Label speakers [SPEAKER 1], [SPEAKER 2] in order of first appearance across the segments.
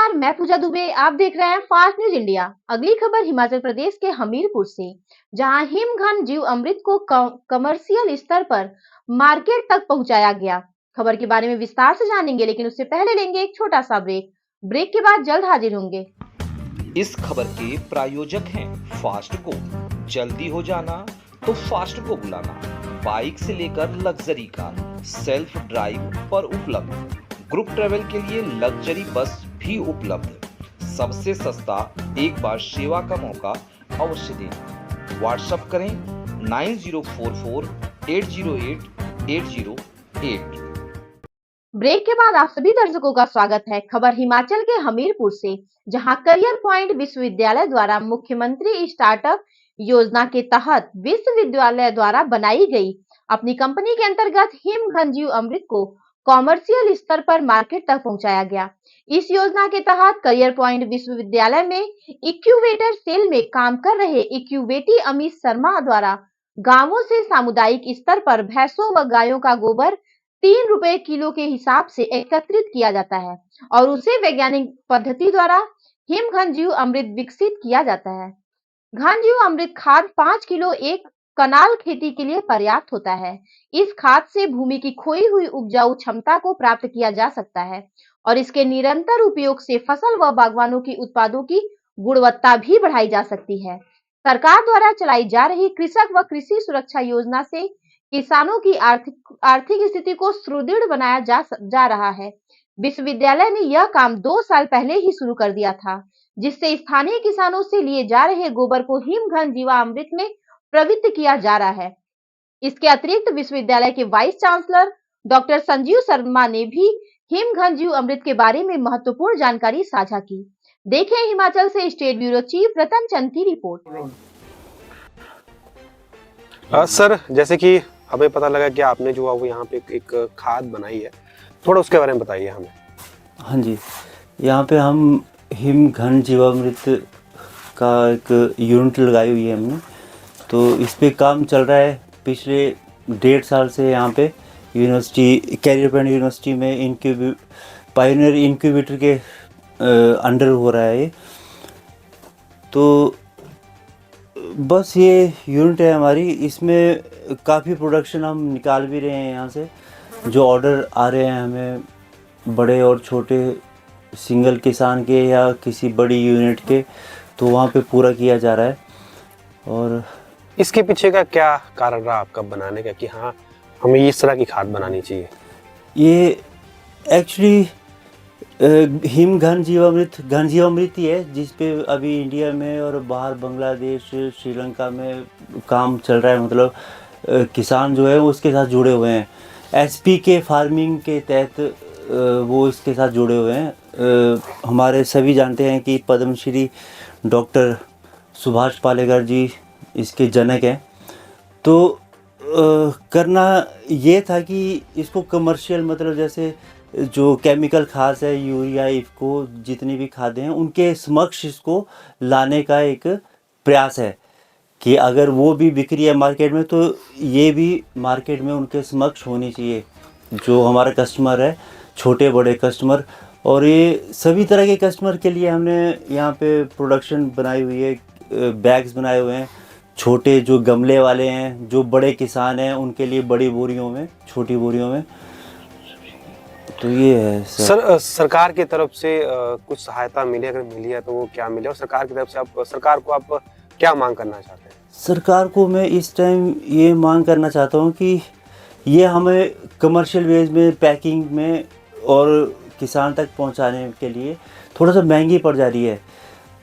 [SPEAKER 1] नमस्कार, मैं पूजा दुबे। आप देख रहे हैं फास्ट न्यूज इंडिया। अगली खबर हिमाचल प्रदेश के हमीरपुर से, जहां हिमघन जीव अमृत को कमर्शियल स्तर पर मार्केट तक पहुंचाया गया। खबर के बारे में विस्तार से जानेंगे, लेकिन उससे पहले लेंगे एक छोटा सा ब्रेक। ब्रेक के बाद जल्द हाजिर होंगे।
[SPEAKER 2] इस खबर के प्रायोजक हैं फास्ट को। जल्दी हो जाना तो फास्ट को बुलाना। बाइक से लेकर लग्जरी कार सेल्फ ड्राइव पर उपलब्ध। ग्रुप ट्रेवल के लिए लग्जरी बस भी उपलब्ध। सबसे सस्ता एक बार सेवा का मौका अवश्य दें। व्हाट्सएप करें 9044808808।
[SPEAKER 1] ब्रेक के बाद आप सभी दर्शकों का स्वागत है। खबर हिमाचल के हमीरपुर से, जहां करियर पॉइंट विश्वविद्यालय द्वारा मुख्यमंत्री स्टार्टअप योजना के तहत विश्वविद्यालय द्वारा बनाई गई अपनी कंपनी के अंतर्गत हिमघन जीव अमृत को कॉमर्शियल स्तर पर मार्केट तक पहुंचाया गया। इस योजना के तहत करियर पॉइंट विश्वविद्यालय में इक्यूबेटर सेल में काम कर रहे इक्यूबेटी अमित शर्मा द्वारा गांवों से सामुदायिक स्तर पर भैंसों व गायों का गोबर 3 रुपए किलो के हिसाब से एकत्रित किया जाता है और उसे वैज्ञानिक पद्धति द्वारा हिमघन जीव अमृत विकसित किया जाता है। घन जीव अमृत खाद 5 किलो एक कनाल खेती के लिए पर्याप्त होता है। इस खाद से भूमि की खोई हुई उपजाऊ क्षमता को प्राप्त किया जा सकता है और इसके निरंतर उपयोग से फसल व बागवानों की उत्पादों की गुणवत्ता भी बढ़ाई जा सकती है। सरकार द्वारा चलाई जा रही कृषक व कृषि सुरक्षा योजना से किसानों की आर्थिक स्थिति को सुदृढ़ बनाया जा रहा है। विश्वविद्यालय ने यह काम 2 साल पहले ही शुरू कर दिया था, जिससे स्थानीय किसानों से लिए जा रहे गोबर को हिमघन जीवामृत में प्रवृत्त किया जा रहा है। इसके अतिरिक्त विश्वविद्यालय के vice chancellor doctor Sanjeev Sharma ने भी हिमघन जीव अमृत के बारे में महत्वपूर्ण जानकारी साझा की। देखें हिमाचल से स्टेट ब्यूरो चीफ रतन चंद की रिपोर्ट।
[SPEAKER 3] सर, जैसे कि हमें पता लगा कि आपने जो है वो यहाँ पे एक खाद बनाई है, थोड़ा उसके बारे में बताइए हमें।
[SPEAKER 4] हाँ जी, यहाँ पे हम हिमघन जीवामृत का एक यूनिट लगाई हुई है हमने। तो इस पे काम चल रहा है पिछले 1.5 साल से। यहाँ पे यूनिवर्सिटी कैरियर पॉइंट यूनिवर्सिटी में पायनियर इंक्यूबेटर के अंडर हो रहा है ये। तो बस ये यूनिट है हमारी, इसमें काफ़ी प्रोडक्शन हम निकाल भी रहे हैं यहाँ से। जो ऑर्डर आ रहे हैं हमें बड़े और छोटे सिंगल किसान के या किसी बड़ी यूनिट के, तो वहाँ पे पूरा किया जा रहा है। और
[SPEAKER 3] इसके पीछे का क्या कारण रहा आपका बनाने का कि हाँ हमें इस तरह की खाद बनानी चाहिए?
[SPEAKER 4] ये एक्चुअली हिमघन जीवामृत ही है, जिस पे अभी इंडिया में और बाहर बांग्लादेश श्रीलंका में काम चल रहा है। मतलब किसान जो है वो उसके साथ जुड़े हुए हैं। एसपी के फार्मिंग के तहत वो इसके साथ जुड़े हुए हैं। हमारे सभी जानते हैं कि पद्मश्री डॉक्टर सुभाष पालेकर जी इसके जनक हैं। तो करना ये था कि इसको कमर्शियल, मतलब जैसे जो केमिकल खाद है, यूरिया, इफ्को, जितनी भी खादें हैं उनके समक्ष इसको लाने का एक प्रयास है कि अगर वो भी बिक रही है मार्केट में तो ये भी मार्केट में उनके समक्ष होनी चाहिए। जो हमारा कस्टमर है, छोटे बड़े कस्टमर, और ये सभी तरह के कस्टमर के लिए हमने यहाँ पे प्रोडक्शन बनाई हुई है। बैग्स बनाए हुए हैं, छोटे जो गमले वाले हैं, जो बड़े किसान हैं उनके लिए बड़ी बोरियों में, छोटी बोरियों में। तो ये है
[SPEAKER 3] सर, सरकार की तरफ से कुछ सहायता मिली, अगर मिली है तो वो क्या मिले, और सरकार की तरफ से सरकार को आप क्या मांग करना चाहते हैं?
[SPEAKER 4] सरकार को मैं इस टाइम ये मांग करना चाहता हूँ कि ये हमें कमर्शियल वेज में, पैकिंग में और किसान तक पहुँचाने के लिए थोड़ा सा महंगी पड़ जा रही है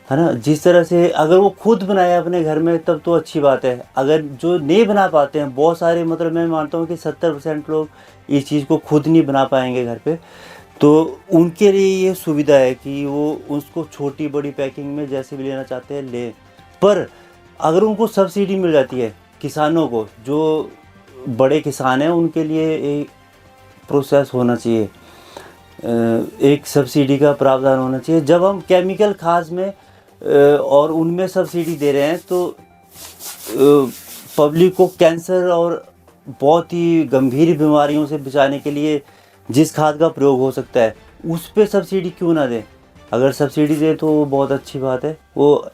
[SPEAKER 4] ना। जिस तरह से अगर वो खुद बनाए अपने घर में तब तो अच्छी बात है। अगर जो नहीं बना पाते हैं, बहुत सारे, मतलब मैं मानता हूँ कि 70% लोग इस चीज़ को खुद नहीं बना पाएंगे घर पे, तो उनके लिए ये सुविधा है कि वो उसको छोटी बड़ी पैकिंग में जैसे भी लेना चाहते हैं लें। पर अगर उनको सब्सिडी मिल जाती है, किसानों को, जो बड़े किसान हैं उनके लिए एक प्रोसेस होना चाहिए, एक सब्सिडी का प्रावधान होना चाहिए। जब हम केमिकल खाद में और उनमें सब्सिडी दे रहे हैं तो पब्लिक को कैंसर और बहुत ही गंभीर बीमारियों से बचाने के लिए जिस खाद का प्रयोग हो सकता है उस पे सब्सिडी क्यों ना दें। अगर सब्सिडी दे तो वो बहुत अच्छी बात है। वो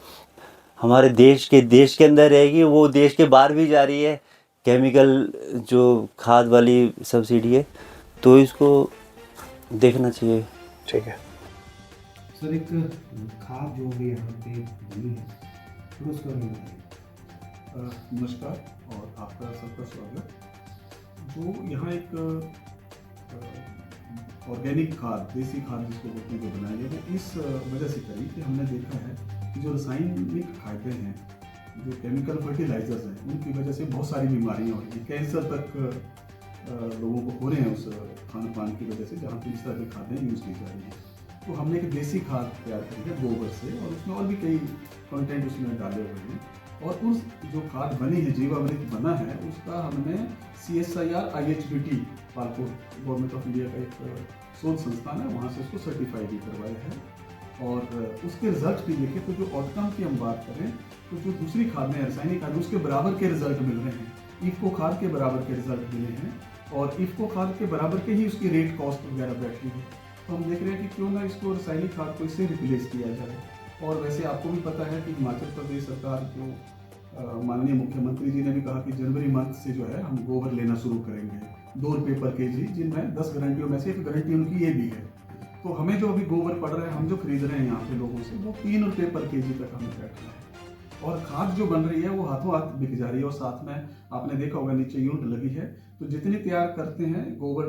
[SPEAKER 4] हमारे देश के अंदर रहेगी, वो देश के बाहर भी जा रही है केमिकल जो खाद वाली सब्सिडी है, तो इसको देखना चाहिए।
[SPEAKER 3] ठीक है।
[SPEAKER 5] सर एक खाद जो भी यहाँ पे बनी है तो उसका भी बताइए।
[SPEAKER 6] नमस्कार और आपका सबका स्वागत। जो यहाँ एक ऑर्गेनिक खाद, देसी खाद जिसको बोलते हैं, जो बनाई है वो इस वजह से करी कि हमने देखा है कि जो रासायनिक खादें हैं, जो केमिकल फर्टिलाइजर्स हैं, उनकी वजह से बहुत सारी बीमारियाँ हो रही हैं। कैंसर तक लोगों को हो रहे हैं उस खान पान की वजह से, जहाँ पर इस तरह की खादें यूज़ की जा रही हैं। तो हमने एक देसी खाद तैयार करी है गोबर से, और उसमें और भी कई कंटेंट उसमें डाले हुए हैं। और उस जो खाद बनी है, जीवामृत बना है, उसका हमने CSIR IHBT Palkot government of India का एक शोध संस्थान है, वहाँ से उसको सर्टिफाई भी करवाया है। और उसके रिजल्ट भी देखें तो जो आउटकम की हम बात करें तो जो दूसरी खादें, रासायनिक खाद, उसके बराबर के रिजल्ट मिल रहे हैं। इफ्को खाद के बराबर के रिजल्ट मिले हैं, और इफ्को खाद के बराबर के ही उसकी रेट कॉस्ट वगैरह बैठ रही है। तो हम देख रहे हैं कि क्यों ना इसको रासायनिक खाद को इससे रिप्लेस किया जाए। और वैसे आपको भी पता है कि हिमाचल प्रदेश सरकार को माननीय मुख्यमंत्री जी ने भी कहा कि जनवरी मंथ से जो है हम गोबर लेना शुरू करेंगे 2 रुपये पर केजी, जिनमें 10 गारंटियों में से एक गारंटी उनकी ये भी है। तो हमें जो अभी गोबर पड़ रहा है, हम जो खरीद रहे हैं यहाँ पे लोगों से, वो 3 रुपये पर केजी तक हमें बैठ रहा है। और खाद जो बन रही है वो हाथों हाथ बिक जा रही है। और साथ में आपने देखा होगा नीचे यूनिट लगी है, तो जितनी तैयार करते हैं गोबर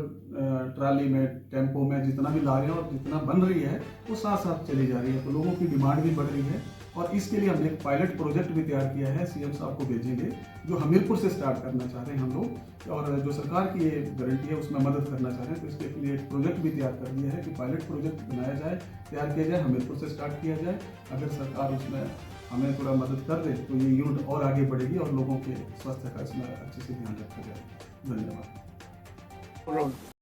[SPEAKER 6] ट्राली में, टेम्पो में जितना भी ला रहे हैं और जितना बन रही है वो साथ साथ चली जा रही है। तो लोगों की डिमांड भी बढ़ रही है। और इसके लिए हमने एक पायलट प्रोजेक्ट भी तैयार किया है, CM साहब को भेजेंगे, जो हमीरपुर से स्टार्ट करना चाह रहे हैं हम लोग। और जो सरकार की ये गारंटी है उसमें मदद करना चाह रहे हैं, तो इसके लिए एक प्रोजेक्ट भी तैयार कर दिया है कि पायलट प्रोजेक्ट बनाया जाए, तैयार किया जाए, हमीरपुर से स्टार्ट किया जाए। अगर सरकार उसमें हमें थोड़ा मदद कर दे तो ये यूनिट और आगे बढ़ेगी और लोगों के स्वास्थ्य का इसमें अच्छे से ध्यान रखा जाए। धन्यवाद।